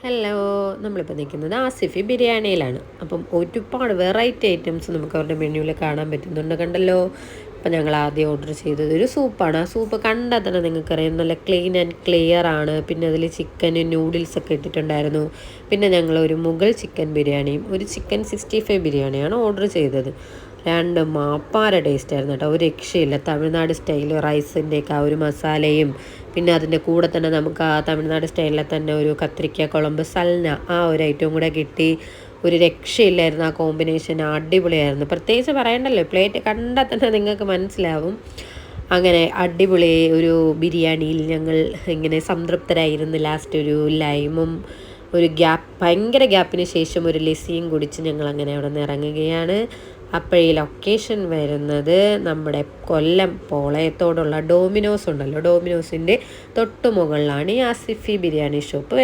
Hello, നമ്മളിപ്പോൾ നിൽക്കുന്നത് ആസിഫി ബിരിയാണിയിലാണ്. അപ്പം ഒരുപാട് വെറൈറ്റി ഐറ്റംസ് നമുക്ക് അവരുടെ മെനുവിൽ കാണാൻ പറ്റുന്നുണ്ട്. കണ്ടല്ലോ. അപ്പം ഞങ്ങൾ ആദ്യം ഓർഡർ ചെയ്തത് ഒരു സൂപ്പാണ്. ആ സൂപ്പ് കണ്ടാൽ തന്നെ നിങ്ങൾക്കറിയാം നല്ല ക്ലീൻ ആൻഡ് ക്ലിയർ ആണ്. പിന്നെ അതിൽ ചിക്കൻ നൂഡിൽസൊക്കെ ഇട്ടിട്ടുണ്ടായിരുന്നു. പിന്നെ ഞങ്ങൾ ഒരു മുഗൾ ചിക്കൻ ബിരിയാണിയും ഒരു ചിക്കൻ 65 ബിരിയാണിയാണ് ഓർഡർ ചെയ്തത്. രണ്ട് മാപ്പാര ടേസ്റ്റായിരുന്നു കേട്ടോ, ഒരു രക്ഷയില്ല. തമിഴ്നാട് സ്റ്റൈൽ റൈസിൻ്റെയൊക്കെ ആ ഒരു മസാലയും പിന്നെ അതിൻ്റെ കൂടെ തന്നെ നമുക്ക് ആ തമിഴ്നാട് സ്റ്റൈലിലെ തന്നെ ഒരു കത്തിരിക്ക കുളമ്പ് സൽന ആ ഒരു ഐറ്റവും കൂടെ കിട്ടി. ഒരു രക്ഷയില്ലായിരുന്നു ആ കോമ്പിനേഷൻ, അടിപൊളിയായിരുന്നു. പ്രത്യേകിച്ച് പറയണ്ടല്ലോ, പ്ലേറ്റ് കണ്ടാൽ തന്നെ നിങ്ങൾക്ക് മനസ്സിലാവും. അങ്ങനെ അടിപൊളി ഒരു ബിരിയാണിയിൽ ഞങ്ങൾ ഇങ്ങനെ സംതൃപ്തരായിരുന്നു. ലാസ്റ്റ് ഒരു ലൈമും ഒരു ഭയങ്കര ഗ്യാപ്പിന് ശേഷം ഒരു ലസ്സിയും കുടിച്ച് ഞങ്ങൾ അങ്ങനെ അവിടെ നിന്ന് ഇറങ്ങുകയാണ്. അപ്പോൾ ഈ ലൊക്കേഷൻ വരുന്നത് നമ്മുടെ കൊല്ലം പോളയത്തോടുള്ള ഡോമിനോസ് ഉണ്ടല്ലോ, ഡോമിനോസിൻ്റെ തൊട്ട് മുകളിലാണ് ഈ ആസിഫി ബിരിയാണി ഷോപ്പ് വരുന്നത്.